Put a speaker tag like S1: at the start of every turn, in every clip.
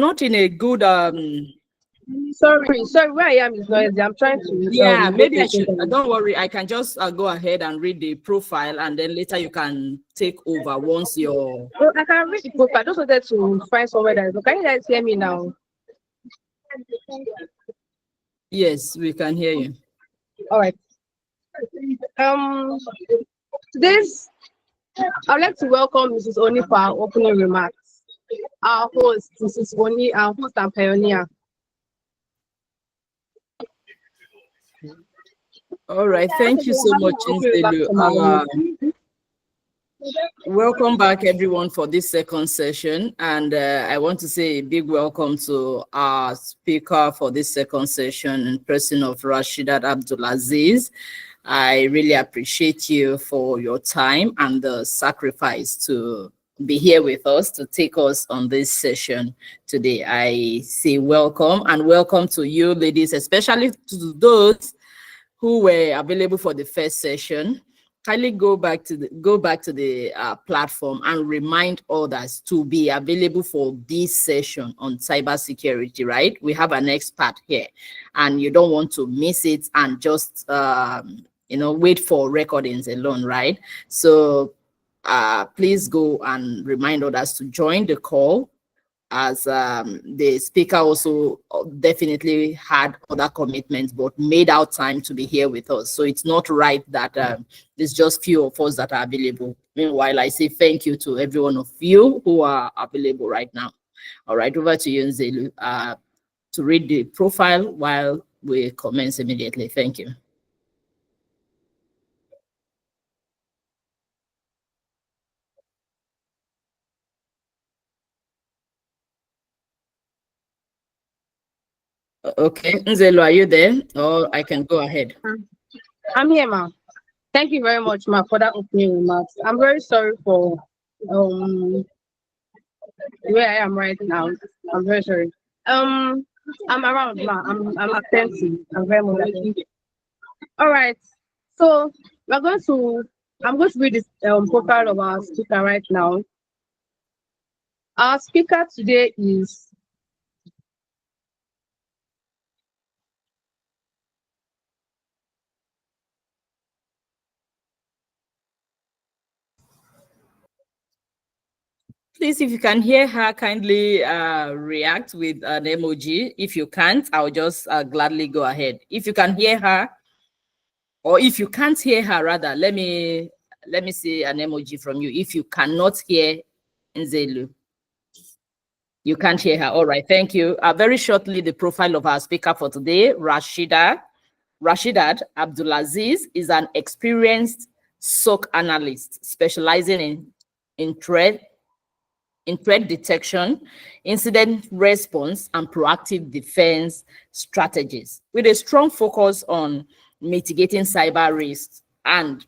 S1: not in a good
S2: Sorry, where I am is noisy. I'm trying to
S1: yeah, maybe I should don't worry, I can just go ahead and read the profile, and then later you can take over once you're
S2: Well, I can read the profile. I just wanted to find somewhere that is. Can you guys hear me now?
S1: yes, we can hear you.
S2: All right. Today's I'd like to welcome Mrs. Oni for our opening remarks. Our host, Mrs. Oni, our host and pioneer.
S1: All right, thank you so much, Nzelu. Welcome back, everyone, for this second session. And I want to say a big welcome to our speaker for this second session, in person of Rashidat Abdulaziz. I really appreciate you for your time and the sacrifice to be here with us to take us on this session today. I say welcome, and welcome to you, ladies, especially to those who were available for the first session. Kindly go back to the platform and remind others to be available for this session on cybersecurity. Right, we have an expert here, and you don't want to miss it and just wait for recordings alone, right? So please go and remind others to join the call, as the speaker also definitely had other commitments but made out time to be here with us. So it's not right that there's just few of us that are available. Meanwhile, I say thank you to every one of you who are available right now. All right, over to you, Nzelu, to read the profile while we commence immediately. Thank you. Okay, Nzelu, are you there? Or I can go ahead.
S2: I'm here, ma'am. Thank you very much, ma'am, for that opening remarks. I'm very sorry for where I am right now. I'm very sorry. I'm around, ma'am. I'm attentive. I'm very much attentive. All right. So I'm going to read this profile of our speaker right now. Our speaker today is
S1: please, if you can hear her, kindly react with an emoji. If you can't, I'll just gladly go ahead. If you can hear her, or if you can't hear her, rather, let me see an emoji from you. If you cannot hear Nzelu, you can't hear her. All right, thank you. Very shortly, the profile of our speaker for today, Rashidat Abdulaziz, is an experienced SOC analyst specializing in threat detection, incident response, and proactive defense strategies, with a strong focus on mitigating cyber risks and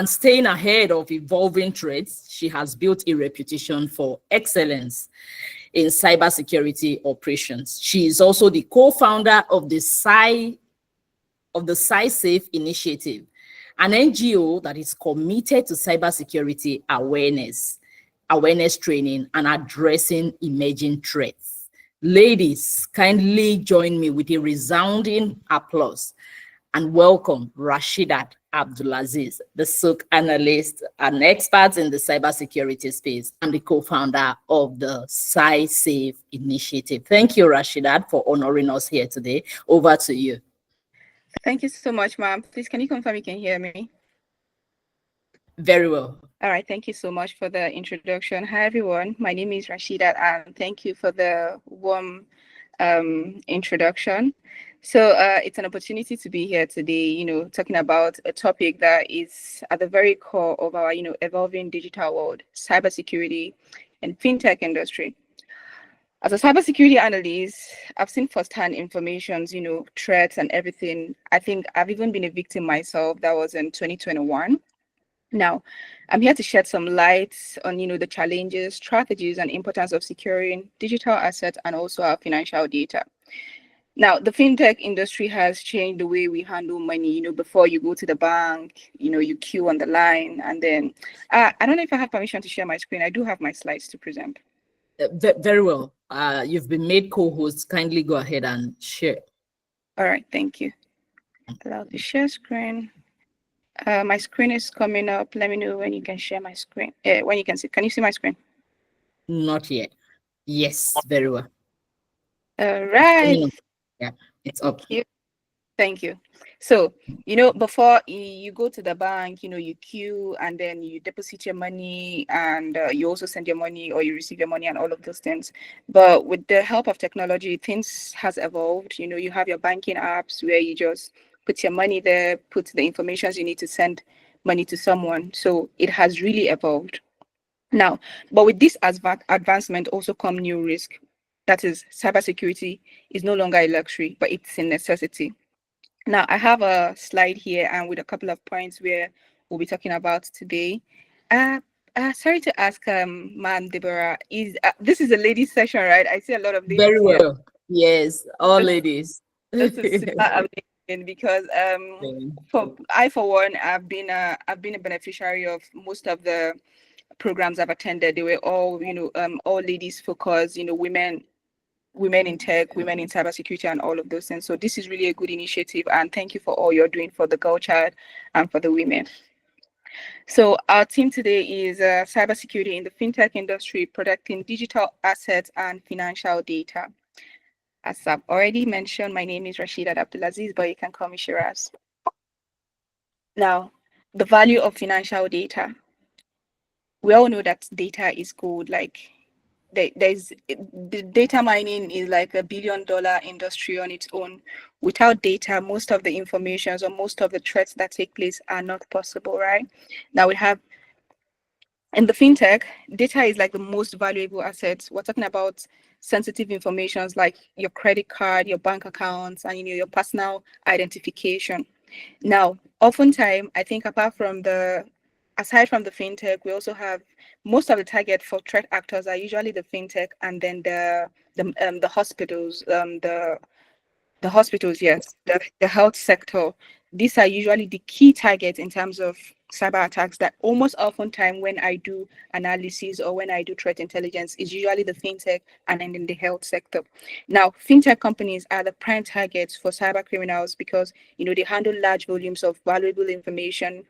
S1: staying ahead of evolving threats. She has built a reputation for excellence in cybersecurity operations. She is also the co-founder of the SciSafe initiative, an NGO that is committed to cybersecurity awareness training, and addressing emerging threats. Ladies, kindly join me with a resounding applause and welcome Rashidat Abdulaziz, the SOC analyst and expert in the cybersecurity space and the co-founder of the SciSafe initiative. Thank you, Rashidat, for honoring us here today. Over to you.
S3: Thank you so much, ma'am. Please, can you confirm you can hear me?
S1: Very well.
S3: All right, thank you so much for the introduction. Hi, everyone. My name is Rashidat, and thank you for the warm introduction. So it's an opportunity to be here today, talking about a topic that is at the very core of our, evolving digital world, cybersecurity and fintech industry. As a cybersecurity analyst, I've seen firsthand information, threats and everything. I think I've even been a victim myself. That was in 2021. Now, I'm here to shed some light on, the challenges, strategies, and importance of securing digital assets and also our financial data. Now, the fintech industry has changed the way we handle money. Before you go to the bank, you queue on the line, and then I don't know if I have permission to share my screen. I do have my slides to present.
S1: Very well. You've been made co-host. Kindly go ahead and share.
S3: All right, thank you. Allow to share screen. My screen is coming up. Let me know when you can share my screen. When you can see. Can you see my screen?
S1: Not yet. Yes, very well.
S3: All right.
S1: Yeah, it's up.
S3: Thank you. So, before you go to the bank, you queue and then you deposit your money, and you also send your money or you receive your money and all of those things. But with the help of technology, things has evolved. You have your banking apps where you just put your money there, put the information you need to send money to someone. So it has really evolved. Now, but with this advancement also come new risk. That is, cybersecurity is no longer a luxury, but it's a necessity. Now, I have a slide here and with a couple of points where we'll be talking about today. Sorry to ask, Ma'am Deborah, this is a ladies session, right? I see a lot of ladies.
S1: Very well.
S3: Here.
S1: Yes, all ladies.
S3: This is super amazing because for one, I've been a beneficiary of most of the programs I've attended. They were all all ladies focused, women in tech, women in cybersecurity, and all of those things. So this is really a good initiative, and thank you for all you're doing for the girl child and for the women. So our team today is cybersecurity in the fintech industry, protecting digital assets and financial data. As I've already mentioned, my name is Rasheedat Abdulaziz, but you can call me Shiraz. Now, the value of financial data. We all know that data is gold. Like the data mining is like $1 billion industry on its own. Without data, most of the information or most of the threats that take place are not possible, right? Now we have in the fintech, data is like the most valuable asset. We're talking about sensitive information like your credit card, your bank accounts, and your personal identification. Now, oftentimes, I think aside from the fintech, we also have most of the target for threat actors are usually the fintech and then the hospitals, the hospitals, yes, the health sector. These are usually the key targets in terms of cyber attacks that almost oftentimes when I do analysis or when I do threat intelligence is usually the fintech and then in the health sector. Now, fintech companies are the prime targets for cyber criminals because, they handle large volumes of valuable information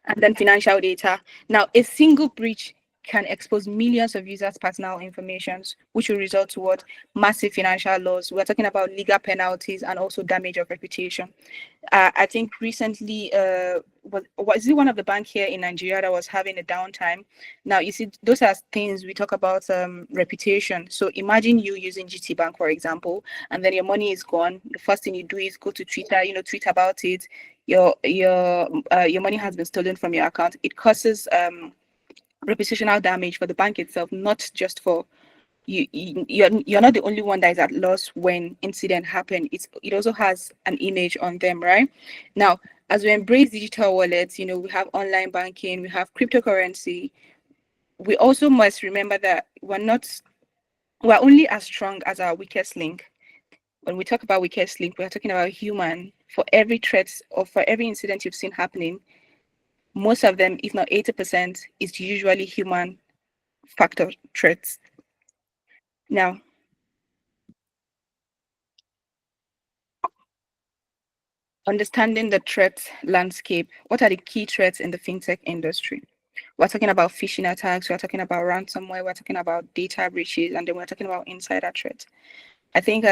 S3: and then financial data. Now, a single breach can expose millions of users' personal information, which will result toward massive financial loss. We're talking about legal penalties and also damage of reputation. I think recently, was it one of the banks here in Nigeria that was having a downtime? Now, you see, those are things we talk about reputation. So imagine you using GT Bank, for example, and then your money is gone. The first thing you do is go to Twitter, tweet about it. Your money has been stolen from your account. It causes reputational damage for the bank itself, not just for you. You're not the only one that is at loss when incident happen. It also has an image on them, right? Now, as we embrace digital wallets, we have online banking, we have cryptocurrency. We also must remember that we're only as strong as our weakest link. When we talk about weakest link, we're talking about human. For every threat or for every incident you've seen happening, most of them, if not 80%, is usually human factor threats. Now, understanding the threat landscape, what are the key threats in the fintech industry? We're talking about phishing attacks, we're talking about ransomware, we're talking about data breaches, and then we're talking about insider threats. I think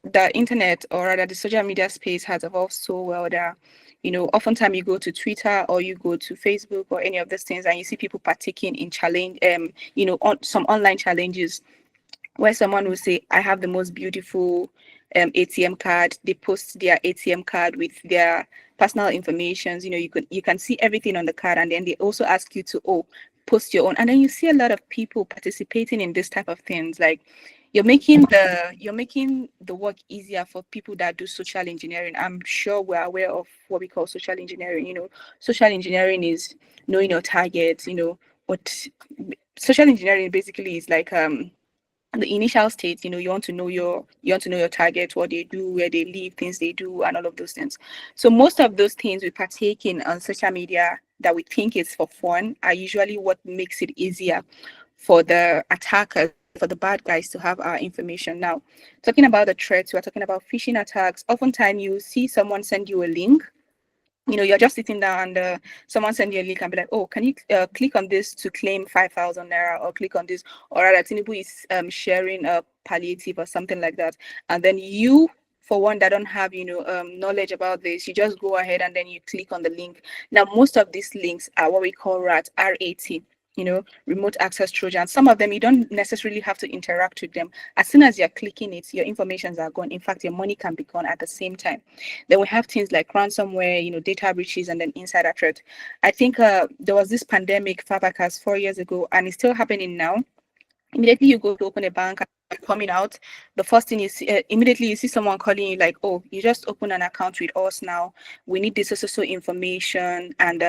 S3: the internet, or rather the social media space, has evolved so well that oftentimes you go to Twitter or you go to Facebook or any of these things and you see people partaking in challenge on some online challenges where someone will say, I have the most beautiful ATM card. They post their ATM card with their personal information. You can see everything on the card, and then they also ask you to post your own. And then you see a lot of people participating in this type of things. Like you're making the work easier for people that do social engineering. I'm sure we're aware of what we call social engineering. Social engineering is knowing your target. What social engineering basically is like the initial state, you want to know your target, what they do, where they live, things they do, and all of those things. So most of those things we partake in on social media that we think is for fun are usually what makes it easier for the attackers, for the bad guys to have our information. Now, talking about the threats, we're talking about phishing attacks. Oftentimes you see someone send you a link, you're just sitting down and someone send you a link and be like, oh, can you click on this to claim 5,000 naira, or click on this, or rather Tinubu is sharing a palliative or something like that. And then you, for one that don't have, knowledge about this, you just go ahead and then you click on the link. Now, most of these links are what we call RAT, remote access Trojan. Some of them, you don't necessarily have to interact with them. As soon as you're clicking it, your informations are gone. In fact, your money can be gone at the same time. Then we have things like ransomware, data breaches, and then insider threat. I think there was this pandemic, Fabakas, 4 years ago, and it's still happening now. Immediately you go to open a bank, coming out, the first thing you see, immediately you see someone calling you like, oh, you just open an account with us now. We need this so information. And,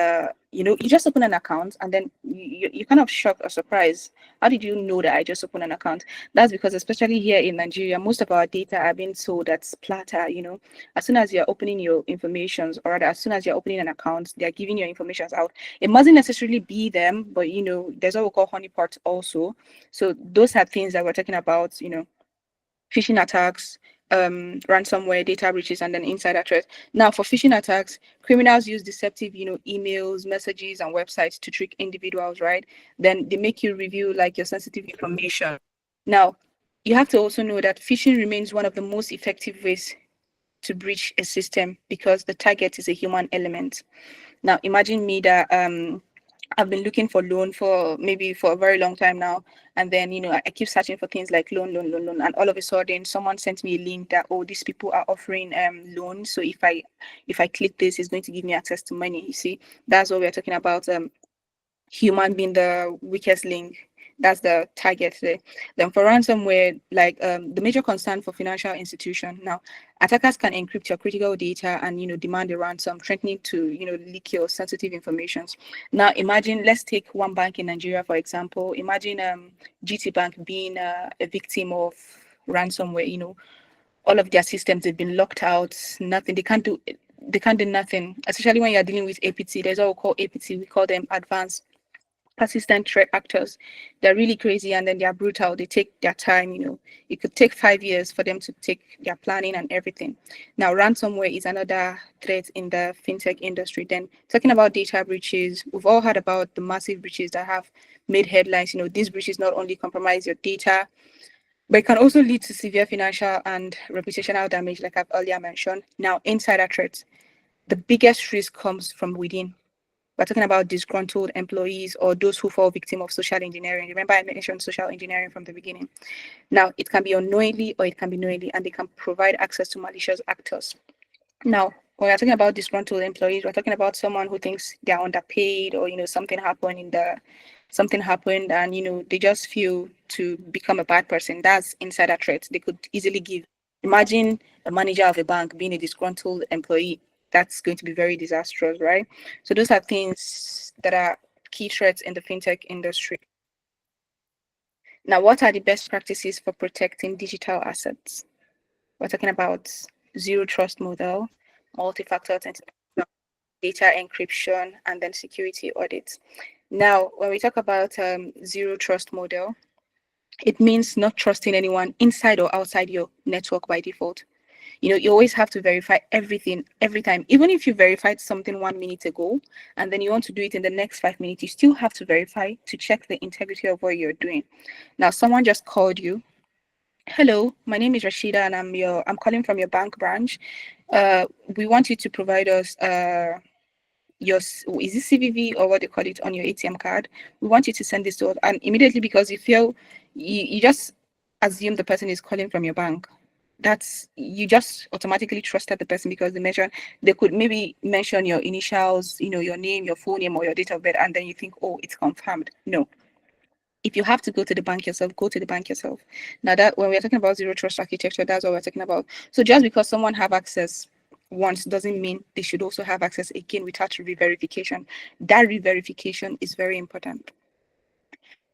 S3: you just open an account, and then you kind of shocked or surprised. How did you know that I just opened an account? That's because, especially here in Nigeria, most of our data are being sold at splatter. As soon as you're opening your informations, or rather, as soon as you're opening an account, they're giving your informations out. It mustn't necessarily be them, but, there's what we call honeypots also. So those are things that we're talking about, phishing attacks, ransomware, data breaches, and then insider threats. Now, for phishing attacks, criminals use deceptive, emails, messages, and websites to trick individuals, right? Then they make you review like your sensitive information. Now, you have to also know that phishing remains one of the most effective ways to breach a system because the target is a human element. Now, imagine me that I've been looking for loan for a very long time now. And then, I keep searching for things like loan. And all of a sudden, someone sent me a link that, oh, these people are offering loans. So if I click this, it's going to give me access to money. You see, that's what we're talking about. Human being the weakest link. That's the target there. Then for ransomware, like the major concern for financial institution now, attackers can encrypt your critical data and demand a ransom, threatening to leak your sensitive information. Now imagine, let's take one bank in Nigeria for example. Imagine GT Bank being a victim of ransomware. All of their systems have been locked out. Nothing they can't do nothing. Especially when you're dealing with APT. There's what we call APT. We call them advanced persistent threat actors. They're really crazy and then they're brutal. They take their time. It could take 5 years for them to take their planning and everything. Now, ransomware is another threat in the fintech industry. Then talking about data breaches, we've all heard about the massive breaches that have made headlines. These breaches not only compromise your data, but it can also lead to severe financial and reputational damage, like I've earlier mentioned. Now, insider threats, the biggest risk comes from within. We're talking about disgruntled employees or those who fall victim of social engineering. Remember, I mentioned social engineering from the beginning. Now, it can be unknowingly or it can be knowingly, and they can provide access to malicious actors. Now, when we're talking about disgruntled employees, we're talking about someone who thinks they're underpaid or, something happened and, they just feel to become a bad person. That's insider threats. They could easily give. Imagine a manager of a bank being a disgruntled employee. That's going to be very disastrous, right? So those are things that are key threats in the fintech industry. Now, what are the best practices for protecting digital assets? We're talking about zero trust model, multi-factor authentication, data encryption, and then security audits. Now, when we talk about zero trust model, it means not trusting anyone inside or outside your network by default. You always have to verify everything every time. Even if you verified something 1 minute ago and then you want to do it in the next 5 minutes, you still have to verify to check the integrity of what you're doing. Now, someone just called you. Hello, my name is Rashida and I'm calling from your bank branch. We want you to provide us your, is it CVV or what they call it on your ATM card? We want you to send this to us. And immediately, because you feel you just assume the person is calling from your bank. That's, you just automatically trusted the person because they could maybe mention your initials, your name, your full name, or your date of birth, and then you think, oh, it's confirmed. No. If you have to go to the bank yourself, go to the bank yourself. Now, that when we're talking about zero trust architecture, that's what we're talking about. So just because someone have access once doesn't mean they should also have access again without re-verification. That re-verification is very important.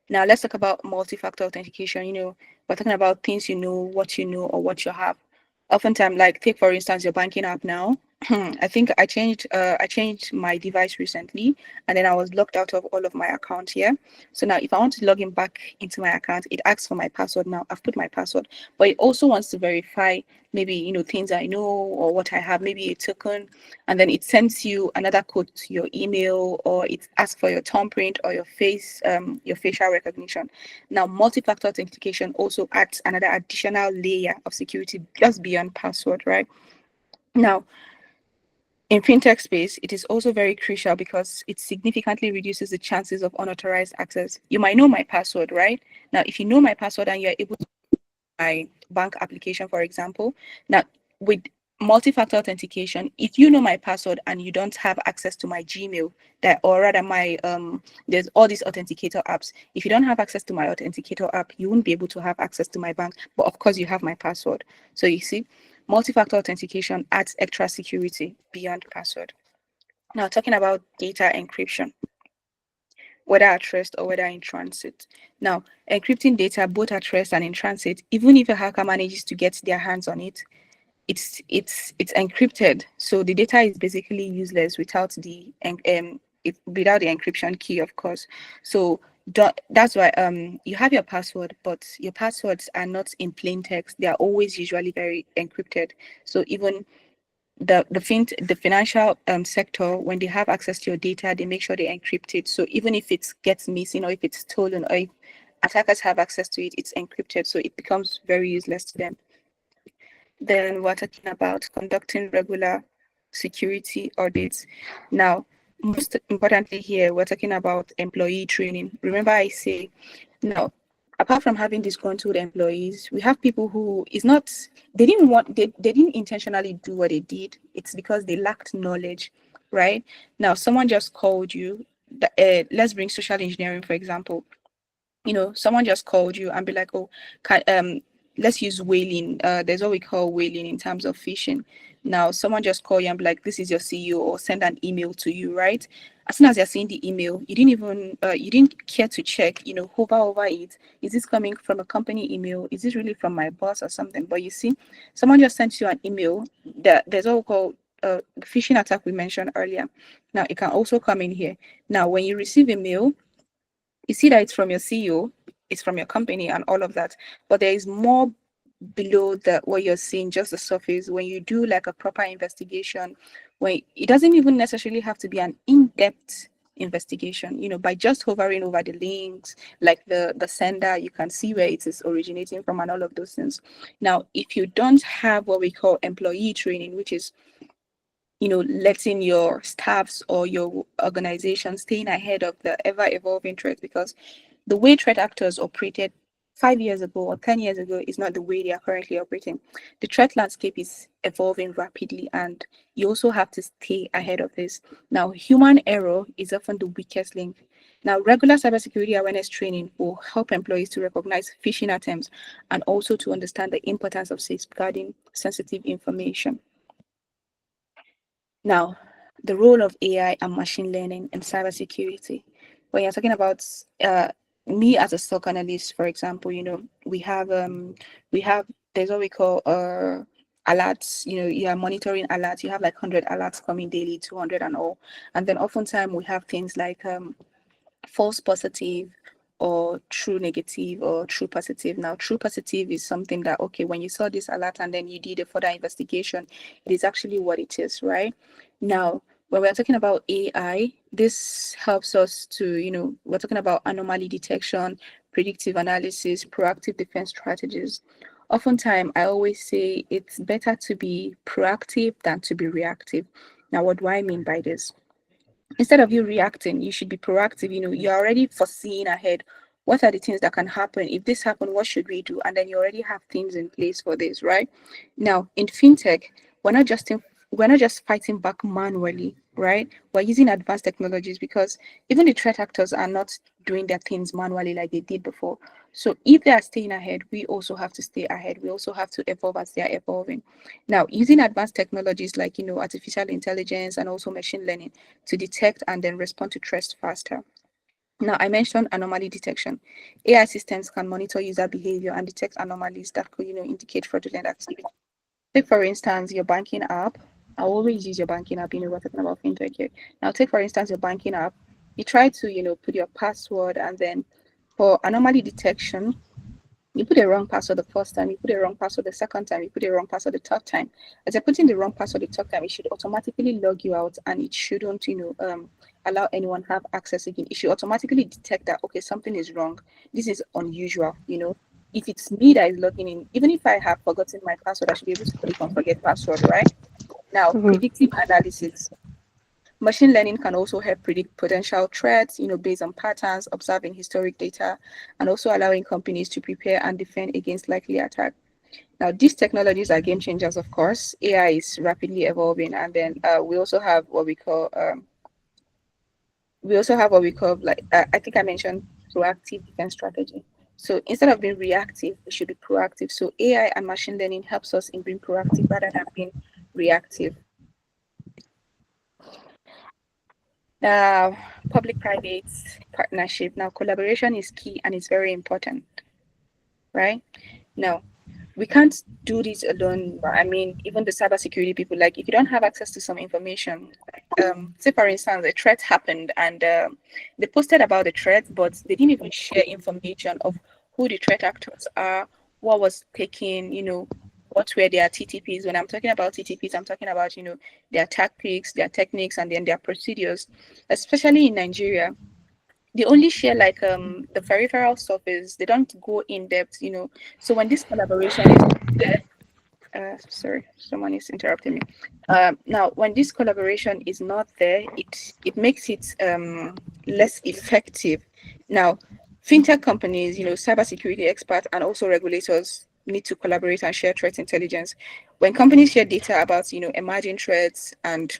S3: Now let's talk about multi-factor authentication. We're talking about things what you know, or what you have. Oftentimes, like take for instance your banking app now. I think I changed my device recently, and then I was locked out of all of my accounts here. So now if I want to log in back into my account, it asks for my password. Now I've put my password, but it also wants to verify maybe things I know or what I have, maybe a token, and then it sends you another code to your email, or it asks for your thumbprint or your facial recognition. Now multi-factor authentication also adds another additional layer of security just beyond password, right? Now in fintech space, it is also very crucial because it significantly reduces the chances of unauthorized access. You might know my password, right? Now, if you know my password and you're able to my bank application, for example, now with multi-factor authentication, if you know my password and you don't have access to my Gmail, or rather my there's all these authenticator apps. If you don't have access to my authenticator app, you won't be able to have access to my bank. But of course, you have my password. So you see, multi-factor authentication adds extra security beyond password. Now, talking about data encryption, whether at rest or whether in transit. Now, encrypting data both at rest and in transit, even if a hacker manages to get their hands on it, it's encrypted. So the data is basically useless without the without the encryption key, of course. So that's why you have your password, but your passwords are not in plain text. They are always usually very encrypted. So even the financial sector, when they have access to your data, they make sure they encrypt it. So even if it gets missing, or if it's stolen, or if attackers have access to it, it's encrypted. So it becomes very useless to them. Then we're talking about conducting regular security audits. Now, most importantly here, we're talking about employee training. Remember I say, now, apart from having disgruntled employees, we have people who they didn't intentionally do what they did. It's because they lacked knowledge, right? Now, someone just called you. Let's bring social engineering, for example. Someone just called you and be like, oh, let's use whaling. There's what we call whaling in terms of phishing. Now, someone just call you and be like, this is your CEO, or send an email to you, right? As soon as you're seeing the email, you didn't care to check, hover over it. Is this coming from a company email? Is this really from my boss or something? But you see, someone just sent you an email. There's what we call the phishing attack we mentioned earlier. Now, it can also come in here. Now, when you receive a mail, you see that it's from your CEO, it's from your company and all of that, but there is more below what you're seeing, just the surface. When you do like a proper investigation, when it doesn't even necessarily have to be an in-depth investigation, by just hovering over the links, like the sender, you can see where it is originating from and all of those things. Now, if you don't have what we call employee training, which is letting your staffs or your organization staying ahead of the ever-evolving threats, because the way threat actors operated 5 years ago or 10 years ago is not the way they are currently operating. The threat landscape is evolving rapidly, and you also have to stay ahead of this. Now, human error is often the weakest link. Now, regular cybersecurity awareness training will help employees to recognize phishing attempts and also to understand the importance of safeguarding sensitive information. Now, the role of AI and machine learning in cybersecurity. When you're talking about me as a stock analyst, for example, we have there's what we call alerts. You are monitoring alerts. You have like 100 alerts coming daily, 200 and all. And then oftentimes we have things like false positive, or true negative, or true positive. Now, true positive is something that, okay, when you saw this alert and then you did a further investigation, it is actually what it is, right? Now, when we're talking about AI, this helps us to, we're talking about anomaly detection, predictive analysis, proactive defense strategies. Oftentimes, I always say it's better to be proactive than to be reactive. Now, what do I mean by this? Instead of you reacting, you should be proactive. You're already foreseeing ahead. What are the things that can happen? If this happens, what should we do? And then you already have things in place for this, right? Now, in fintech, we're not just fighting back manually, right? We're using advanced technologies, because even the threat actors are not doing their things manually like they did before. So if they are staying ahead, we also have to stay ahead. We also have to evolve as they are evolving. Now, using advanced technologies like, artificial intelligence and also machine learning to detect and then respond to threats faster. Now, I mentioned anomaly detection. AI systems can monitor user behavior and detect anomalies that could, indicate fraudulent activity. Take, for instance, your banking app. I always use your banking app, we're talking about fintech here. Now, take, for instance, your banking app. You try to, put your password, and then for anomaly detection, you put a wrong password the first time, you put a wrong password the second time, you put a wrong password the third time. As you're putting the wrong password the third time, it should automatically log you out, and it shouldn't, allow anyone have access again. It should automatically detect that, okay, something is wrong. This is unusual, If it's me that is logging in, even if I have forgotten my password, I should be able to click on forget password, right? Now, predictive analysis. Machine learning can also help predict potential threats, based on patterns, observing historic data, and also allowing companies to prepare and defend against likely attack. Now, these technologies are game changers, of course. AI is rapidly evolving, and then we also have what we call like I think I mentioned proactive defense strategy. So instead of being reactive, we should be proactive. So AI and machine learning helps us in being proactive rather than being reactive. Public-private partnership. Now, collaboration is key and it's very important, right? Now, we can't do this alone. I mean, even the cybersecurity people, like if you don't have access to some information, say for instance, a threat happened and they posted about the threat, but they didn't even share information of who the threat actors are, what was taken, what were their TTPs. When I'm talking about TTPs, I'm talking about, their tactics, their techniques, and then their procedures, especially in Nigeria. They only share like the peripheral stuff, is they don't go in depth, So when this collaboration is there, sorry, someone is interrupting me. Now, when this collaboration is not there, it makes it less effective. Now, fintech companies, cybersecurity experts, and also regulators need to collaborate and share threat intelligence. When companies share data about, emerging threats, and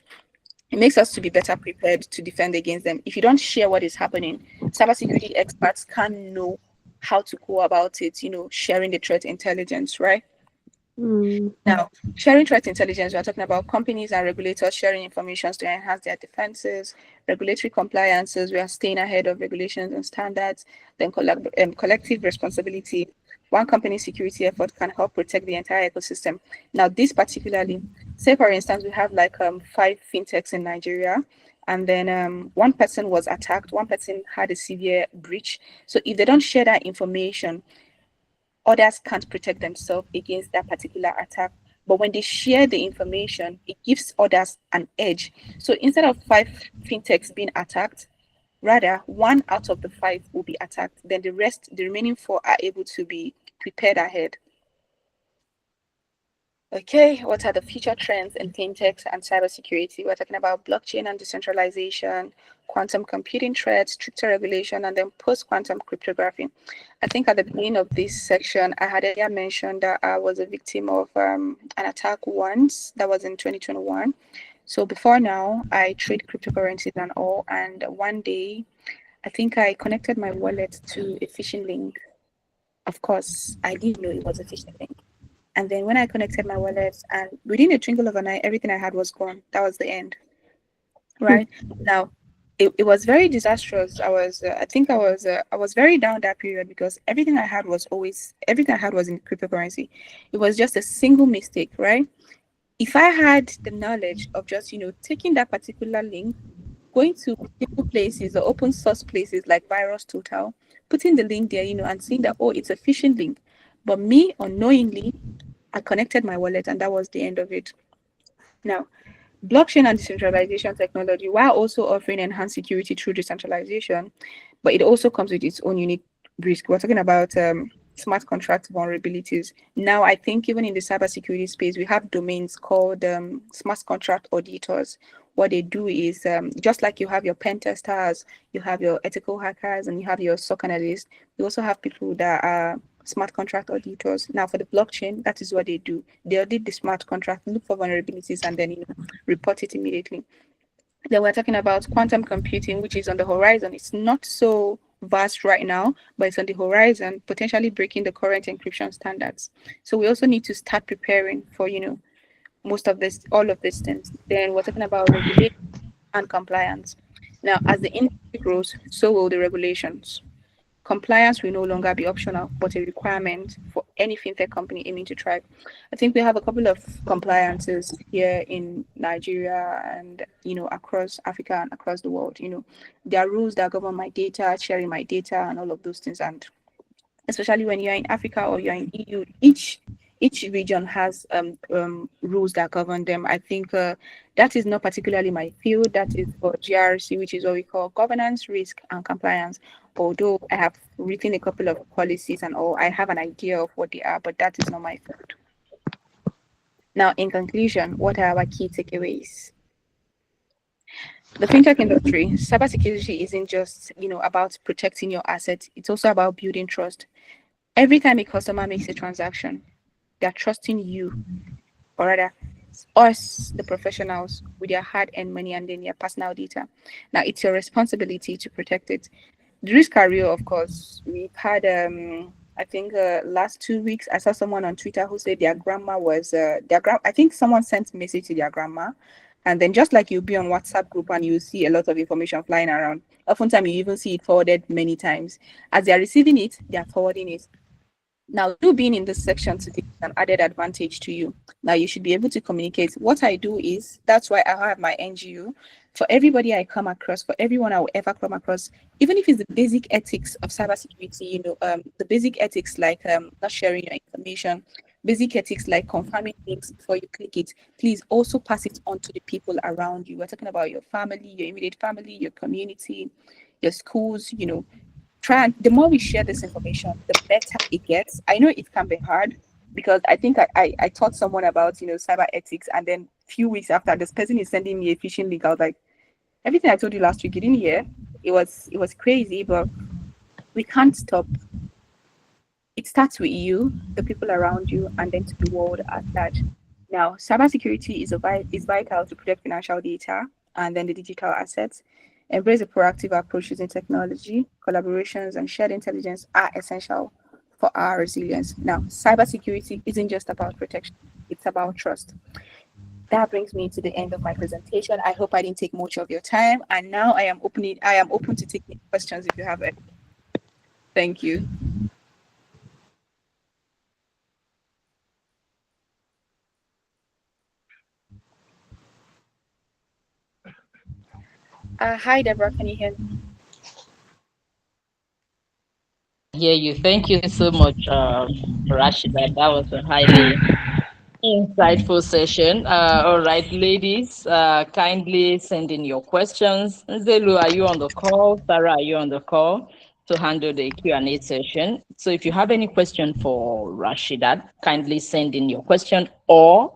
S3: it makes us to be better prepared to defend against them. If you don't share what is happening, cybersecurity experts can't know how to go about it, sharing the threat intelligence, right? Now, sharing threat intelligence, we're talking about companies and regulators sharing information to enhance their defenses, regulatory compliances, we are staying ahead of regulations and standards, then collective responsibility. One company's security effort can help protect the entire ecosystem. Now, this particularly, say for instance, we have like 5 fintechs in Nigeria, and then one person was attacked, one person had a severe breach. So if they don't share that information, others can't protect themselves against that particular attack. But when they share the information, it gives others an edge. So instead of 5 fintechs being attacked, rather 1 out of the 5 will be attacked. Then the remaining 4 are able to be prepared ahead. Okay, what are the future trends in fintech and cybersecurity? We're talking about blockchain and decentralization, quantum computing threats, stricter regulation, and then post-quantum cryptography. I think at the beginning of this section, I had earlier mentioned that I was a victim of an attack once. That was in 2021. So before now, I trade cryptocurrencies and all. And one day, I think I connected my wallet to a phishing link. Of course, I didn't know it was a phishing link. And then when I connected my wallet, and within a twinkle of an eye, everything I had was gone. That was the end. Right now, it was very disastrous. I was very down that period because everything I had was in cryptocurrency. It was just a single mistake, right? If I had the knowledge of just taking that particular link, going to people places or open source places like Virus Total, putting the link there, and seeing that, oh, it's a phishing link. But me, unknowingly, I connected my wallet, and that was the end of it. Now, blockchain and decentralization technology, while also offering enhanced security through decentralization, but it also comes with its own unique risk. We're talking about smart contract vulnerabilities. Now, I think even in the cybersecurity space, we have domains called smart contract auditors. What they do is just like you have your pen testers, you have your ethical hackers, and you have your SOC analysts. You also have people that are smart contract auditors. Now, for the blockchain, that is what they do. They audit the smart contract, look for vulnerabilities, and then report it immediately. Then we're talking about quantum computing, which is on the horizon. It's not so vast right now, but it's on the horizon, potentially breaking the current encryption standards. So we also need to start preparing for, all of these things. Then we're talking about regulation and compliance. Now, as the industry grows, so will the regulations. Compliance will no longer be optional, but a requirement for any fintech company aiming to thrive. I think we have a couple of compliances here in Nigeria and across Africa and across the world. There are rules that govern my data, sharing my data, and all of those things. And especially when you're in Africa or you're in EU, each region has rules that govern them. I think that is not particularly my field. That is for GRC, which is what we call governance, risk, and compliance. Although I have written a couple of policies and all, I have an idea of what they are, but that is not my field. Now, in conclusion, what are our key takeaways? The fintech industry, cybersecurity isn't just about protecting your assets. It's also about building trust. Every time a customer makes a transaction, they're trusting you, or rather, us, the professionals, with their hard-earned money and then their personal data. Now, it's your responsibility to protect it. The risk are real, of course. We've had, I think, last 2 weeks, I saw someone on Twitter who said their grandma was, I think someone sent a message to their grandma. And then just like you'll be on WhatsApp group and you see a lot of information flying around, oftentimes you even see it forwarded many times. As they are receiving it, they are forwarding it. Now, you being in this section today is an added advantage to you. Now, you should be able to communicate. What I do is, that's why I have my NGO. For everybody I come across, for everyone I will ever come across, even if it's the basic ethics of cybersecurity, the basic ethics like not sharing your information, basic ethics like confirming things before you click it, please also pass it on to the people around you. We're talking about your family, your immediate family, your community, your schools, try and the more we share this information, the better it gets. I know it can be hard because I think I taught someone about cyber ethics, and then a few weeks after, this person is sending me a phishing link. I was like, everything I told you last week, you didn't hear. It was crazy, but we can't stop. It starts with you, the people around you, and then to the world at large. Now, cybersecurity is vital to protect financial data and then the digital assets. Embrace a proactive approach using technology, collaborations, and shared intelligence are essential for our resilience. Now, cybersecurity isn't just about protection, it's about trust. That brings me to the end of my presentation. I hope I didn't take much of your time. And now I am open to taking questions if you have any. Thank you. Hi, Deborah. Can you hear me?
S1: Hear you. Thank you so much, Rashida. That was a highly insightful session. All right, ladies, kindly send in your questions. Zelu, are you on the call? Sarah, are you on the call to handle the Q&A session? So if you have any question for Rashida, kindly send in your question, or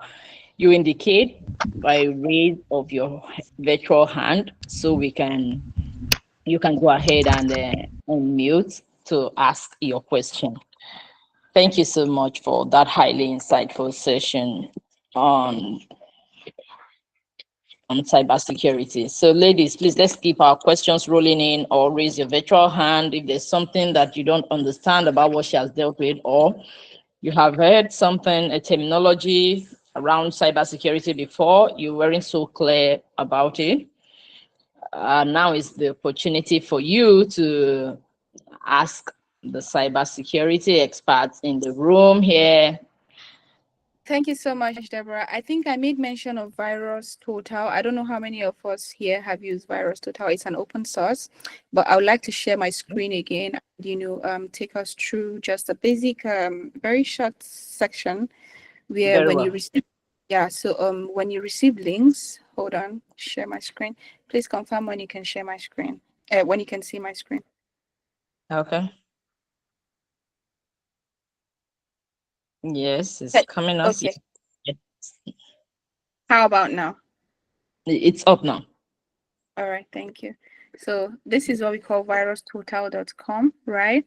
S1: you indicate by raise of your virtual hand so you can go ahead and unmute to ask your question. Thank you so much for that highly insightful session on cybersecurity. So ladies, please, let's keep our questions rolling in, or raise your virtual hand if there's something that you don't understand about what she has dealt with, or you have heard something, a terminology around cybersecurity before, you weren't so clear about it. Now is the opportunity for you to ask the cybersecurity experts in the room here.
S3: Thank you so much, Deborah. I think I made mention of Virus Total. I don't know how many of us here have used Virus Total. It's an open source, but I would like to share my screen again, take us through just a basic, very short section where
S1: Very
S3: when
S1: well.
S3: you receive, when you receive links, hold on, share my screen. Please confirm when you can share my screen, when you can see my screen.
S1: Okay. Yes, it's coming up.
S3: Okay.
S1: Yes.
S3: How about now?
S1: It's up now.
S3: All right, thank you. So this is what we call virustotal.com, right?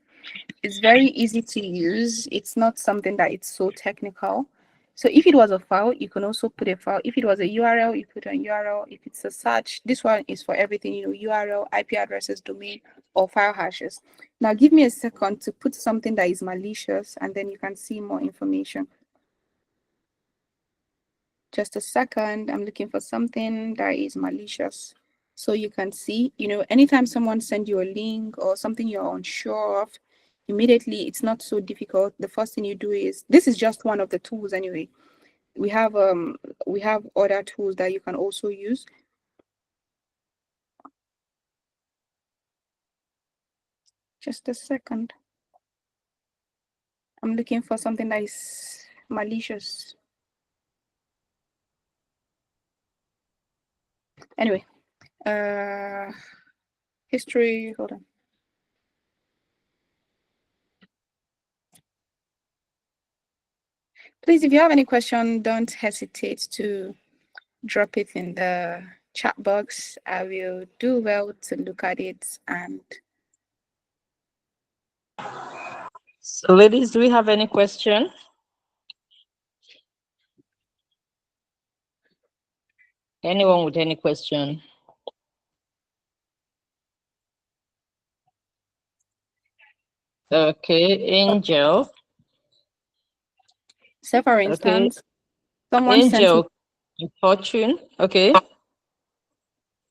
S3: It's very easy to use. It's not something that it's so technical. So if it was a file, you can also put a file. If it was a URL, you put an URL. If it's a search, this one is for everything, URL, IP addresses, domain, or file hashes. Now give me a second to put something that is malicious, and then you can see more information. Just a second, I'm looking for something that is malicious. So you can see, anytime someone sends you a link or something you're unsure of, immediately it's not so difficult. The first thing you do is, this is just one of the tools anyway. We have other tools that you can also use. Just a second. I'm looking for something that is malicious. Anyway, history, hold on. Please, if you have any question, don't hesitate to drop it in the chat box. I will do well to look at it. And
S1: so, ladies, do we have any question? Anyone with any question? Okay, Angel.
S3: So for instance, someone
S1: Angel, Fortune. Okay.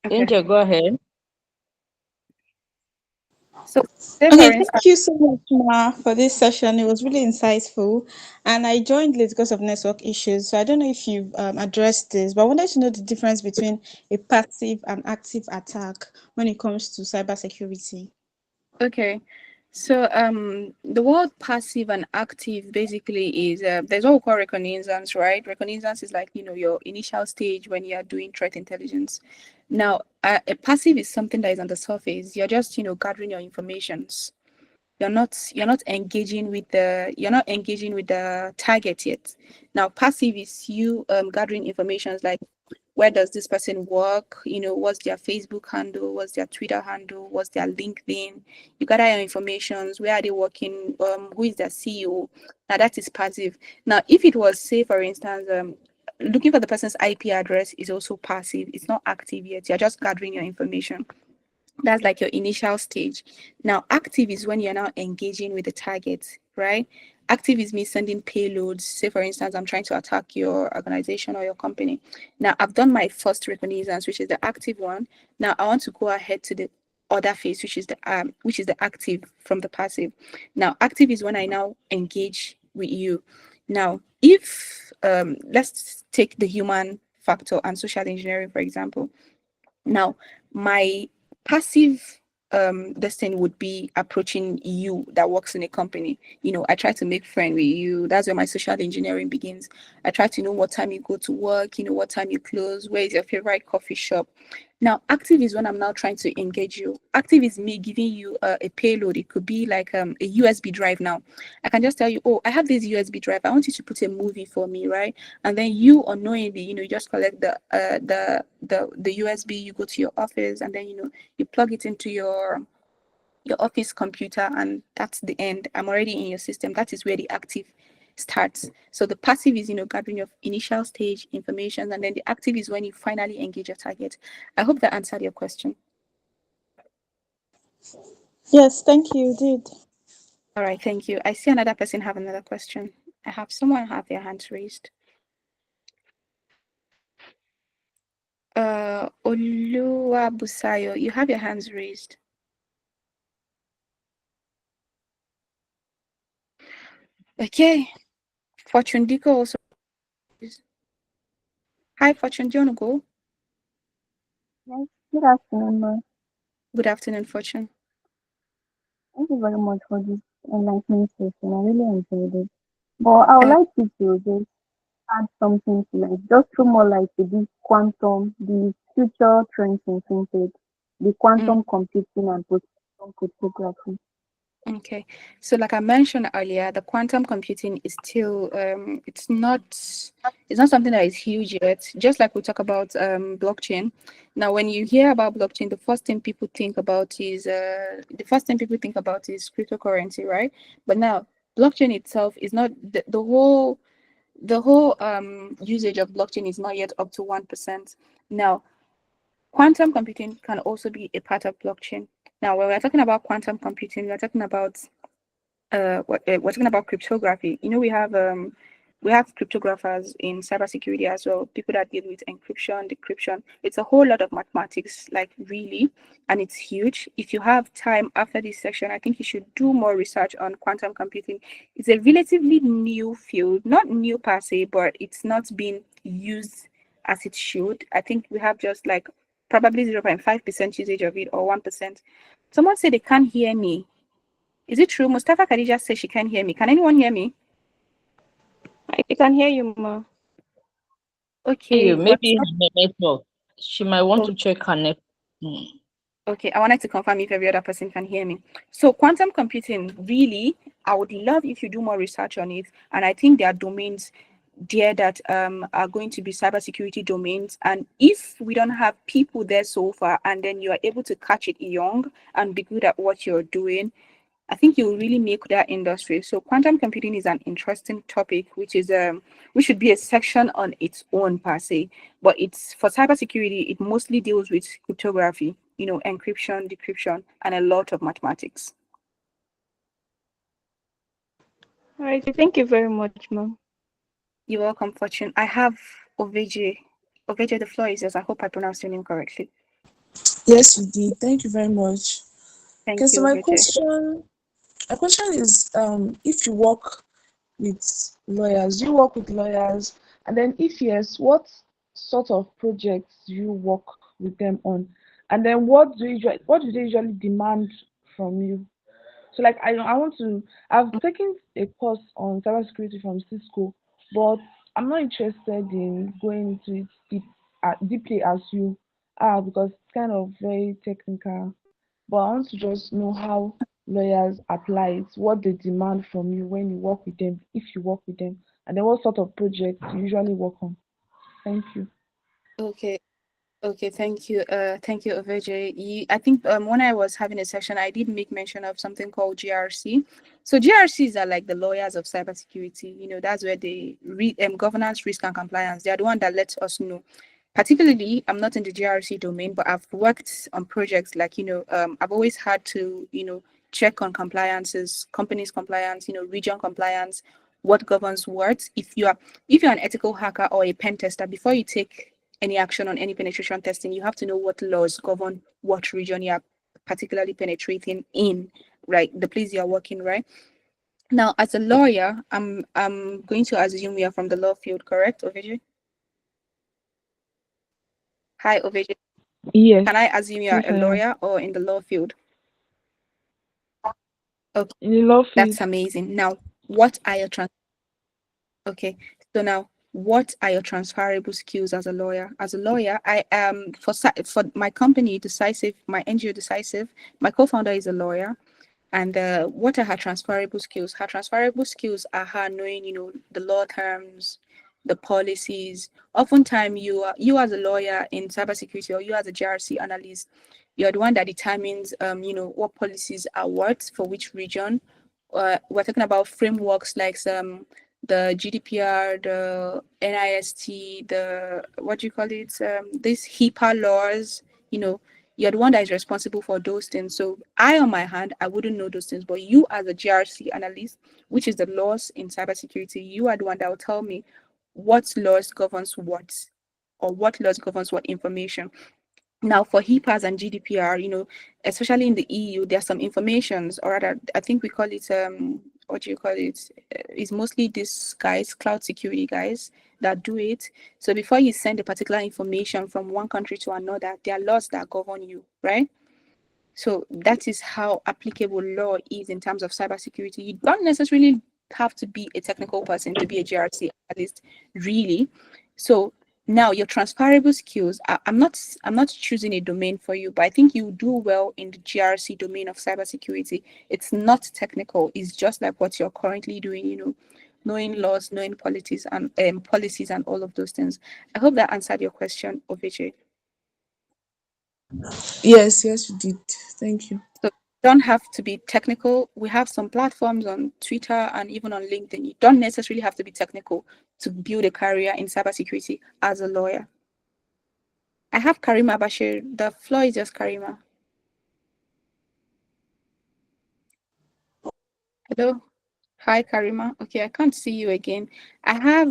S1: Angel, go ahead.
S3: So
S4: okay, thank you so much, Ma, for this session. It was really insightful. And I joined late because of network issues. So I don't know if you've addressed this, but I wanted to know the difference between a passive and active attack when it comes to cybersecurity.
S3: Okay. So the word passive and active basically is there's what we call reconnaissance, right? Reconnaissance is like, your initial stage when you are doing threat intelligence. Now, a passive is something that is on the surface. You're just, gathering your informations. You're not engaging with the target yet. Now, passive is you gathering information like, where does this person work? What's their Facebook handle? What's their Twitter handle? What's their LinkedIn? You gather your informations. Where are they working? Who is their CEO? Now that is passive. Now, if it was, say, for instance, looking for the person's IP address is also passive. It's not active yet. You're just gathering your information. That's like your initial stage. Now, active is when you're now engaging with the target, right? Active is me sending payloads. Say, for instance, I'm trying to attack your organization or your company. Now, I've done my first reconnaissance, which is the active one. Now, I want to go ahead to the other phase, which is the active from the passive. Now, active is when I now engage with you. Now, if let's take the human factor and social engineering, for example. Now, my passive this thing would be approaching you that works in a company. I try to make friend with you. That's where my social engineering begins. I try to know what time you go to work, what time you close, where is your favorite coffee shop. Now, active is when I'm now trying to engage you. Active is me giving you a payload. It could be like a USB drive. Now, I can just tell you, oh, I have this USB drive. I want you to put a movie for me, right? And then you unknowingly, you just collect the USB. You go to your office, and then you plug it into your office computer, and that's the end. I'm already in your system. That is where the active starts. So the passive is gathering your initial stage information, and then the active is when you finally engage your target. I hope that answered your question.
S4: Yes, thank you. Did.
S3: All right, thank you. I see another person have another question. I have someone have their hands raised. Olua Busayo, you have your hands raised. Okay. Fortune Dico also. Hi, Fortune. Do you want to go?
S5: Yes, good afternoon, ma'am.
S3: Good afternoon, Fortune.
S5: Thank you very much for this enlightening session. I really enjoyed it. But I would like you to just add something to just throw more light to this quantum, the future trends in fintech, the quantum computing and quantum cryptography.
S3: Okay, so like I mentioned earlier, the quantum computing is still it's not something that is huge yet. Just like we talk about blockchain. Now, when you hear about blockchain, the first thing people think about is cryptocurrency, right? But now, blockchain itself is not the whole usage of blockchain is not yet up to 1%. Now, quantum computing can also be a part of blockchain. Now, when we're talking about quantum computing, we're talking about we're talking about cryptography. We have We have cryptographers in cybersecurity as well, people that deal with encryption, decryption. It's a whole lot of mathematics, like really, and it's huge. If you have time after this section, I think you should do more research on quantum computing. It's a relatively new field, not new per se, but it's not being used as it should. I think we have just like probably 0.5% usage of it or 1%. Someone said they can't hear me. Is it true? Mustafa Khadija says she can't hear me. Can anyone hear me?
S5: I can hear you, ma.
S3: Okay, but
S1: Maybe her network. She might want
S3: oh,
S1: to check her network.
S3: okay, I wanted to confirm if every other person can hear me. So quantum computing, really, I would love if you do more research on it. And I think there are domains there that are going to be cybersecurity domains. And if we don't have people there so far, and then you are able to catch it young and be good at what you're doing, I think you will really make that industry. So quantum computing is an interesting topic, which should be a section on its own per se. But it's for cybersecurity, it mostly deals with cryptography, encryption, decryption, and a lot of mathematics.
S5: All right, thank you very much, ma.
S3: You're welcome, Fortune. I have Oveje. Oveje, the floor is yours. I hope I pronounced your name correctly.
S6: Yes, you did. Thank you very much.
S3: Thank
S6: Okay, so
S3: you, Oveje.
S6: my question is, if you work with lawyers, do you work with lawyers? And then if yes, what sort of projects do you work with them on? And then what do they usually demand from you? So like I've taken a course on cybersecurity from Cisco, but I'm not interested in going into it deeply as you are because it's kind of very technical. But I want to just know how lawyers apply it, what they demand from you when you work with them, if you work with them, and then what sort of projects you usually work on. Thank you.
S3: Okay. Okay, thank you. Thank you, Oveje. I think when I was having a session, I did make mention of something called GRC. So GRCs are like the lawyers of cybersecurity. That's where they read governance, risk, and compliance. They are the one that lets us know. Particularly, I'm not in the GRC domain, but I've worked on projects like I've always had to check on compliances, companies compliance, region compliance, what governs what. If you're an ethical hacker or a pen tester, before you take any action on any penetration testing, you have to know what laws govern what region you are particularly penetrating in, right? The place you are working, right? Now, as a lawyer, I'm going to assume you are from the law field, correct, Oveje? Hi, Oveje.
S6: Yes,
S3: Can I assume you are
S6: yes,
S3: a
S6: I am.
S3: lawyer or in the law field? Okay,
S6: In the law
S3: that's
S6: field.
S3: amazing. Now, what are your okay? So now, what are your transferable skills as a lawyer? As a lawyer, I am for my company, Decisive, my NGO Decisive. My co-founder is a lawyer. And what are her transferable skills? Her transferable skills are her knowing, the law terms, the policies. Oftentimes, you as a lawyer in cybersecurity or you as a GRC analyst, you're the one that determines, what policies are what for which region. We're talking about frameworks like the GDPR, the NIST, the what do you call it? These HIPAA laws. You're the one that is responsible for those things. So I, on my hand, I wouldn't know those things. But you, as a GRC analyst, which is the laws in cybersecurity, you are the one that will tell me what laws governs what, or what laws governs what information. Now, for HIPAAs and GDPR, especially in the EU, there are some informations, or rather, I think we call it what do you call it? It's mostly these guys, cloud security guys, that do it. So before you send a particular information from one country to another, there are laws that govern you, right? So that is how applicable law is in terms of cybersecurity. You don't necessarily have to be a technical person to be a GRC analyst, really. So now your transferable skills. I'm not choosing a domain for you, but I think you do well in the GRC domain of cybersecurity. It's not technical. It's just like what you're currently doing. Knowing laws, knowing policies, and all of those things. I hope that answered your question, Oveje.
S6: Yes, yes, you did. Thank you.
S3: So don't have to be technical. We have some platforms on Twitter and even on LinkedIn. You don't necessarily have to be technical to build a career in cybersecurity as a lawyer. I have Karima Bashir. The floor is just Karima. Hello. Hi, Karima. Okay, I can't see you again. I have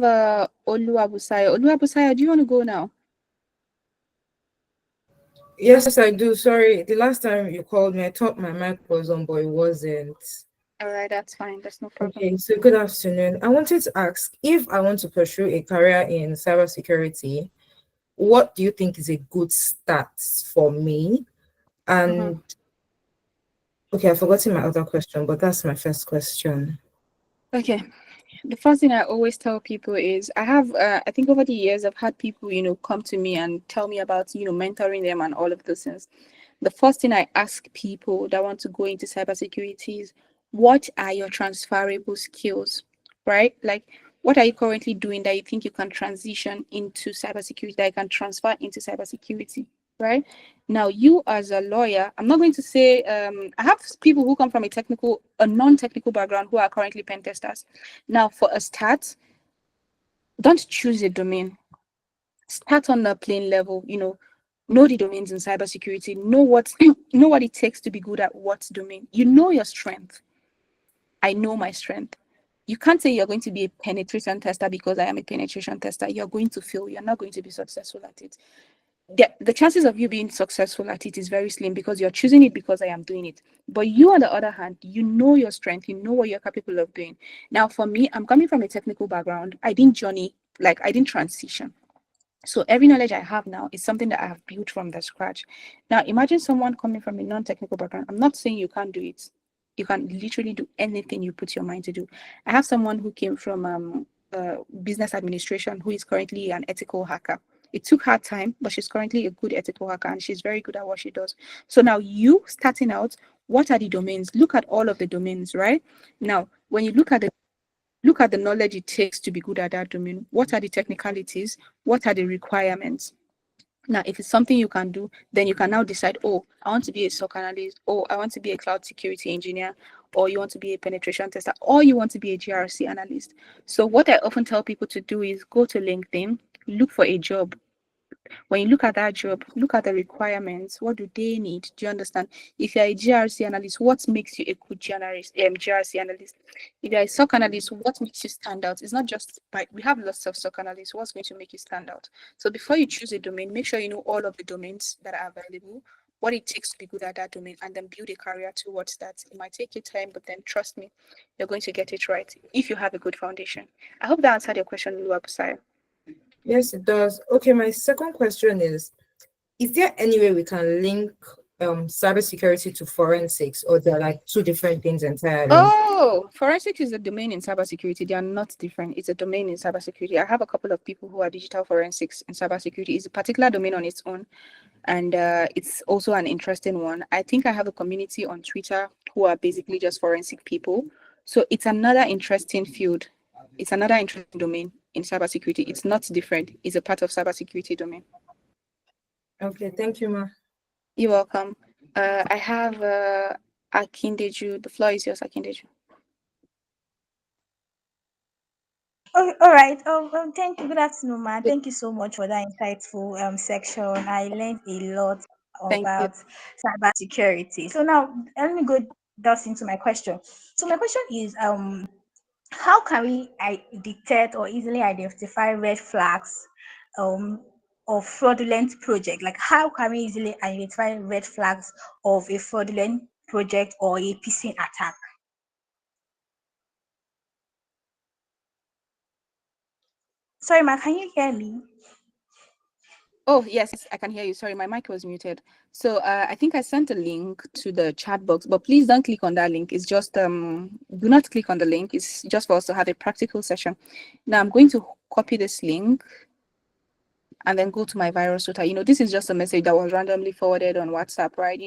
S3: Oluwabusayo. Oluwabusayo, do you want to go now?
S7: Yes, I do. Sorry, the last time you called me, I thought my mic was on, but it wasn't.
S3: All right, that's fine. That's no problem.
S7: Okay, so good afternoon. I wanted to ask if I want to pursue a career in cybersecurity, what do you think is a good start for me? And okay, I've forgotten my other question, but that's my first question.
S3: Okay. The first thing I always tell people is I think over the years, I've had people, come to me and tell me about, mentoring them and all of those things. The first thing I ask people that want to go into cybersecurity is, what are your transferable skills, right? Like, what are you currently doing that you think you can transition into cybersecurity, that you can transfer into cybersecurity, right? Now, you as a lawyer, I'm not going to say, I have people who come from a non-technical background who are currently pen testers. Now, for a start, don't choose a domain. Start on the plain level, know the domains in cybersecurity, know what know what it takes to be good at what domain. You know your strength. I know my strength. You can't say you're going to be a penetration tester because I am a penetration tester. You're going to fail. You're not going to be successful at it. The chances of you being successful at it is very slim because you're choosing it because I am doing it. But you, on the other hand, you know your strength. You know what you're capable of doing. Now, for me, I'm coming from a technical background. I didn't transition. So every knowledge I have now is something that I have built from the scratch. Now, imagine someone coming from a non-technical background. I'm not saying you can't do it. You can literally do anything you put your mind to do. I have someone who came from business administration who is currently an ethical hacker. It took her time, but she's currently a good ethical hacker and she's very good at what she does. So now you starting out, what are the domains? Look at all of the domains, right? Now, when you look at the knowledge it takes to be good at that domain. What are the technicalities? What are the requirements? Now, if it's something you can do, then you can now decide, oh, I want to be a SOC analyst, or I want to be a cloud security engineer, or you want to be a penetration tester, or you want to be a GRC analyst. So what I often tell people to do is go to LinkedIn, look for a job. When you look at that job, look at the requirements. What do they need? Do you understand? If you're a GRC analyst, what makes you a good GRC analyst? If you're a SOC analyst, what makes you stand out? It's not just we have lots of SOC analysts. What's going to make you stand out? So before you choose a domain, make sure you know all of the domains that are available, what it takes to be good at that domain, and then build a career towards that. It might take you time, but then trust me, you're going to get it right if you have a good foundation. I hope that answered your question, Lua Busaya.
S7: Yes, it does. Okay, my second question is there any way we can link cybersecurity to forensics, or they're like two different things entirely?
S3: Oh, forensics is a domain in cybersecurity. They are not different. It's a domain in cybersecurity. I have a couple of people who are digital forensics in cybersecurity. It's a particular domain on its own, and it's also an interesting one. I think I have a community on Twitter who are basically just forensic people. So it's another interesting field. It's another interesting domain in cybersecurity. It's not different. It's a part of cybersecurity domain.
S7: Okay, thank you, ma.
S3: You're welcome. I have Akindeju. The floor is yours, Akindeju.
S8: Oh, all right. Thank you. Good afternoon, ma. Thank you so much for that insightful section. I learned a lot
S3: Thank you.
S8: about cybersecurity. So now let me go just into my question. So my question is, how can we detect or easily identify red flags of fraudulent project? Like, how can we easily identify red flags of a fraudulent project or a phishing attack? Sorry, ma, can you hear me?
S3: Oh, yes, I can hear you. Sorry, my mic was muted. So I think I sent a link to the chat box, but please don't click on that link. It's just, do not click on the link. It's just for us to have a practical session. Now I'm going to copy this link and then go to my virus router. This is just a message that was randomly forwarded on WhatsApp, right?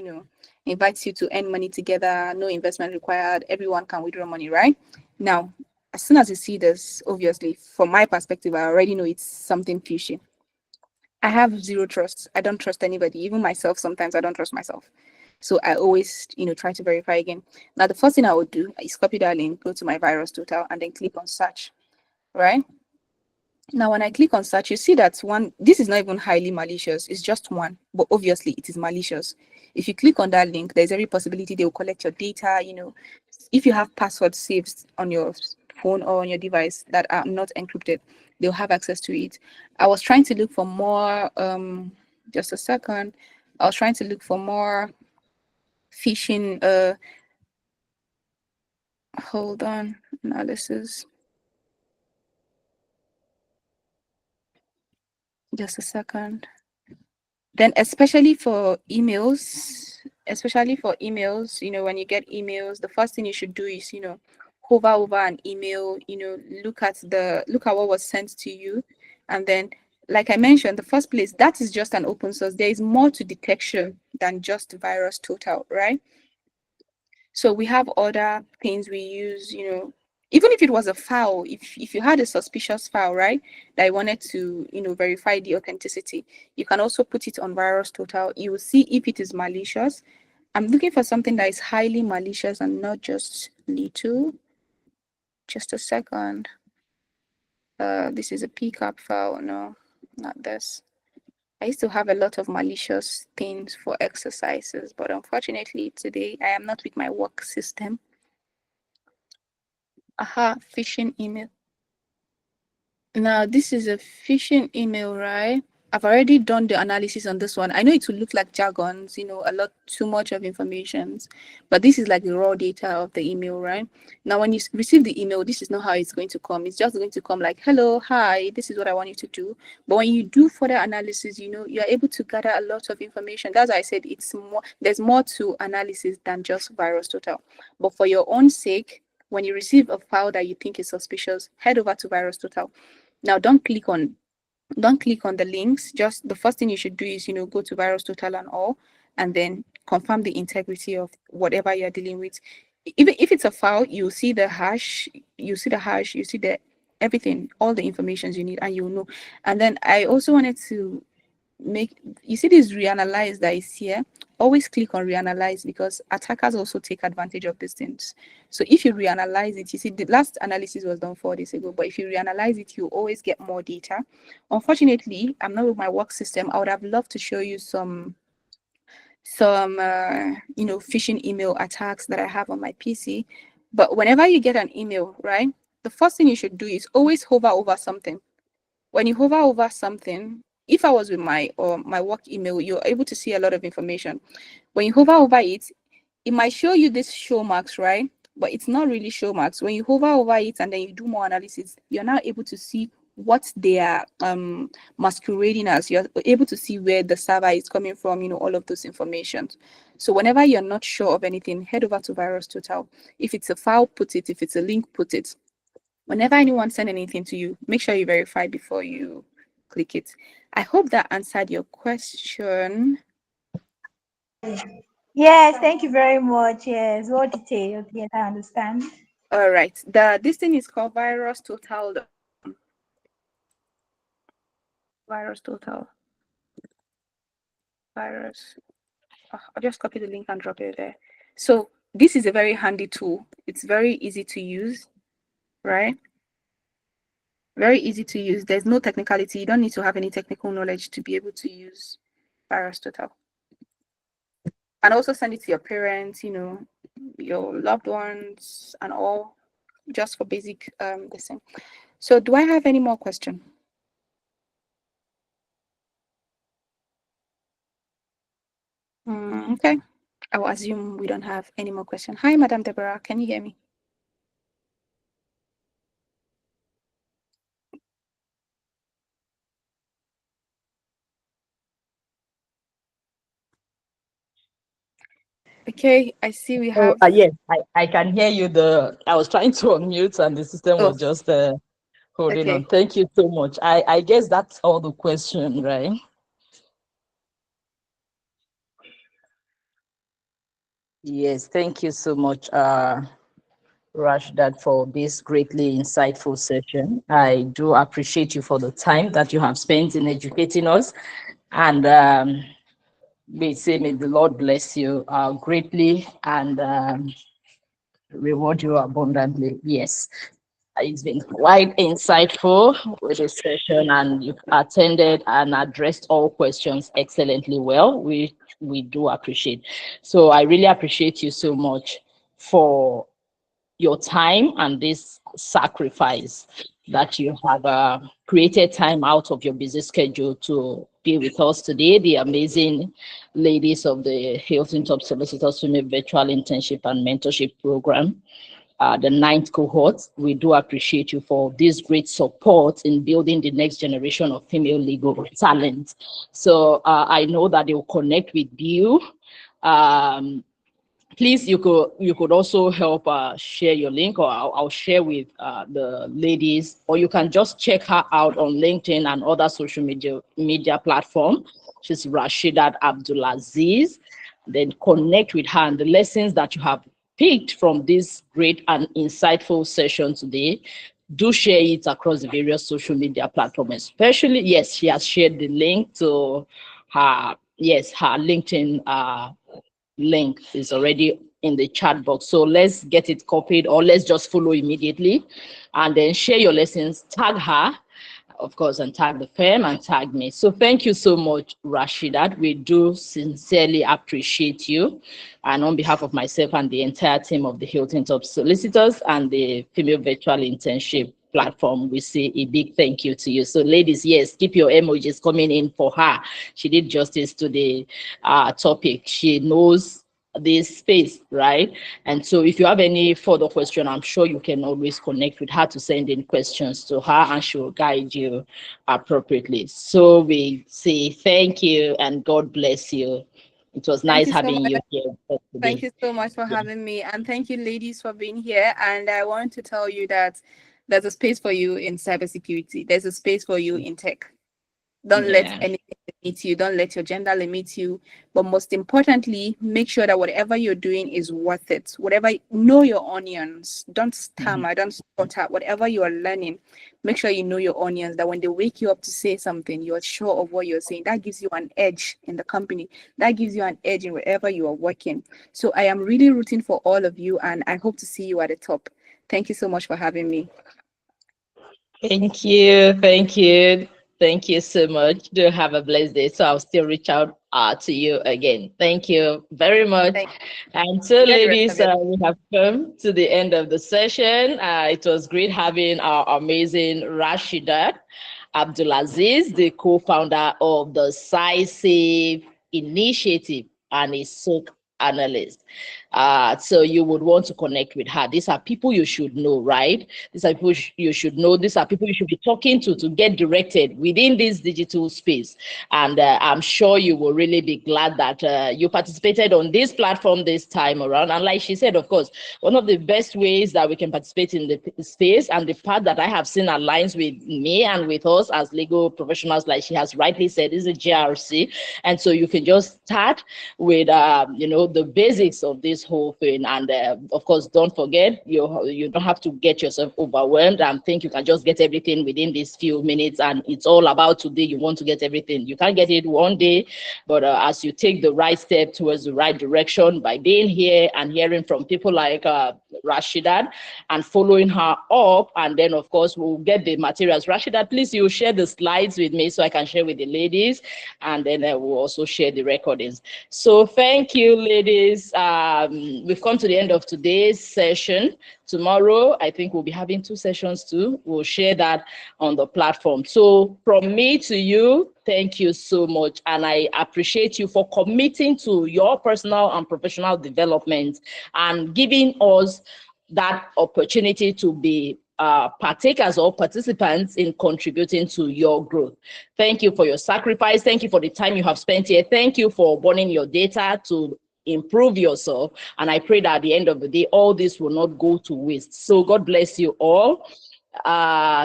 S3: Invites you to earn money together, no investment required. Everyone can withdraw money, right? Now, as soon as you see this, obviously, from my perspective, I already know it's something fishy. I have zero trust. I don't trust anybody, even myself. Sometimes I don't trust myself. So I always, try to verify again. Now, the first thing I would do is copy that link, go to my virus total, and then click on search, right? Now, when I click on search, you see that this is not even highly malicious. It's just one, but obviously it is malicious. If you click on that link, there's every possibility they will collect your data. If you have passwords saved on your phone or on your device that are not encrypted, they'll have access to it. I was trying to look for more, just a second. I was trying to look for more phishing, hold on, analysis. Just a second. Then especially for emails, when you get emails, the first thing you should do is, hover over an email, look at what was sent to you. And then, like I mentioned, the first place, that is just an open source. There is more to detection than just VirusTotal, right? So we have other things we use, even if it was a file, if you had a suspicious file, right, that I wanted to, verify the authenticity, you can also put it on VirusTotal. You will see if it is malicious. I'm looking for something that is highly malicious and not just little. Just a second. This is a pcap file. No, not this. I used to have a lot of malicious things for exercises, but unfortunately today I am not with my work system. Aha, phishing email. Now this is a phishing email, right? I've already done the analysis on this one. I know it will look like jargons, a lot too much of information, but this is like the raw data of the email, right? Now, when you receive the email, this is not how it's going to come. It's just going to come like, hello, hi, this is what I want you to do. But when you do further analysis, you're able to gather a lot of information. That's why I said there's more to analysis than just VirusTotal. But for your own sake, when you receive a file that you think is suspicious, head over to VirusTotal. Now, don't click on the links. Just the first thing you should do is, go to VirusTotal and all, and then confirm the integrity of whatever you're dealing with. Even if it's a file, you see the hash, you see the everything, all the information you need, and you'll know. And then I also wanted to you see this reanalyze that is here. Always click on reanalyze, because attackers also take advantage of these things. So if you reanalyze it, you see the last analysis was done 4 days ago, but if you reanalyze it, you always get more data. Unfortunately, I'm not with my work system. I would have loved to show you some phishing email attacks that I have on my PC. But whenever you get an email, right, the first thing you should do is always hover over something. When you hover over something, if I was with my work email, you're able to see a lot of information. When you hover over it, it might show you this show marks, right? But it's not really show marks. When you hover over it and then you do more analysis, you're now able to see what they are masquerading as. You're able to see where the server is coming from, all of those information. So whenever you're not sure of anything, head over to VirusTotal. If it's a file, put it. If it's a link, put it. Whenever anyone send anything to you, make sure you verify before you click it. I hope that answered your question.
S8: Yes, thank you very much. Yes, well detailed. Yes, I understand.
S3: All right. This thing is called VirusTotal. VirusTotal. Virus. I'll just copy the link and drop it there. So this is a very handy tool. It's very easy to use, right? Very easy to use. There's no technicality. You don't need to have any technical knowledge to be able to use VirusTotal. And also send it to your parents, your loved ones and all, just for basic listening. So do I have any more questions? Okay. I will assume we don't have any more questions. Hi, Madam Deborah. Can you hear me? Okay, I see we have.
S9: Yes, I can hear you. I was trying to unmute and the system was just holding on. Thank you so much. I guess that's all the question, right? Yes, thank you so much, Rashdat, for this greatly insightful session. I do appreciate you for the time that you have spent in educating us, and may the Lord bless you greatly and reward you abundantly. Yes, it's been quite insightful with this session, and you've attended and addressed all questions excellently well. We we do appreciate. So I really appreciate you so much for your time and this sacrifice that you have created time out of your busy schedule to be with us today, the amazing ladies of the Hilton Top Solicitors Female Virtual Internship and Mentorship Program, the 9th cohort. We do appreciate you for this great support in building the next generation of female legal talent. So I know that they will connect with you. Please, you could also help share your link, or I'll share with the ladies, or you can just check her out on LinkedIn and other social media platform. She's Rashidat Abdulaziz. Then connect with her, and the lessons that you have picked from this great and insightful session today, do share it across the various social media platforms. Especially, yes, she has shared the link to her LinkedIn link is already in the chat box. So let's get it copied, or let's just follow immediately, and then share your lessons, tag her, of course, and tag the firm and tag me. So thank you so much, Rashidat. We do sincerely appreciate you. And on behalf of myself and the entire team of the Hilton Top Solicitors and the Female Virtual Internship platform, we say a big thank you to you. So ladies, yes, keep your emojis coming in for her. She did justice to the topic. She knows this space, right? And so if you have any further question, I'm sure you can always connect with her to send in questions to her, and she will guide you appropriately. So we say thank you and God bless you. It was nice having you here today.
S3: Thank you so much for having me, and thank you, ladies, for being here. And I want to tell you that there's a space for you in cybersecurity. There's a space for you in tech. Don't let anything limit you. Don't let your gender limit you. But most importantly, make sure that whatever you're doing is worth it. Know your onions. Don't stammer. Don't stutter. Whatever you are learning, make sure you know your onions. That when they wake you up to say something, you're sure of what you're saying. That gives you an edge in the company. That gives you an edge in wherever you are working. So I am really rooting for all of you, and I hope to see you at the top. Thank you so much for having me.
S9: Thank you. Thank you. Thank you so much. Do have a blessed day. So I'll still reach out to you again. Thank you very much. And so, ladies, we have come to the end of the session. It was great having our amazing Rashidat Abdulaziz, the co-founder of the SciSafe initiative and a SOC analyst. So you would want to connect with her. These are people you should know, right? These are people you should know. These are people you should be talking to get directed within this digital space. And I'm sure you will really be glad that you participated on this platform this time around. And like she said, of course, one of the best ways that we can participate in the space, and the part that I have seen aligns with me and with us as legal professionals, like she has rightly said, is a GRC. And so you can just start with, the basics of this whole thing. And of course, don't forget, you don't have to get yourself overwhelmed and think you can just get everything within these few minutes. And it's all about today. You want to get everything. You can't get it one day, but as you take the right step towards the right direction by being here and hearing from people like Rashidat and following her up, and then of course we'll get the materials. Rashidat, please, you share the slides with me so I can share with the ladies, and then we'll also share the recordings. So thank you, ladies. We've come to the end of today's session. Tomorrow, I think we'll be having 2 sessions too. We'll share that on the platform. So from me to you, thank you so much. And I appreciate you for committing to your personal and professional development and giving us that opportunity to be partakers or participants in contributing to your growth. Thank you for your sacrifice. Thank you for the time you have spent here. Thank you for burning your data to improve yourself. And I pray that at the end of the day, all this will not go to waste. So God bless you all.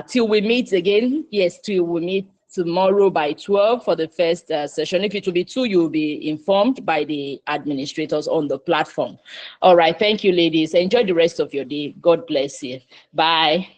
S9: Till we meet again. Yes, till we meet tomorrow by 12 for the first session. If it will be 2, you will be informed by the administrators on the platform. All right. Thank you, ladies. Enjoy the rest of your day. God bless you. Bye.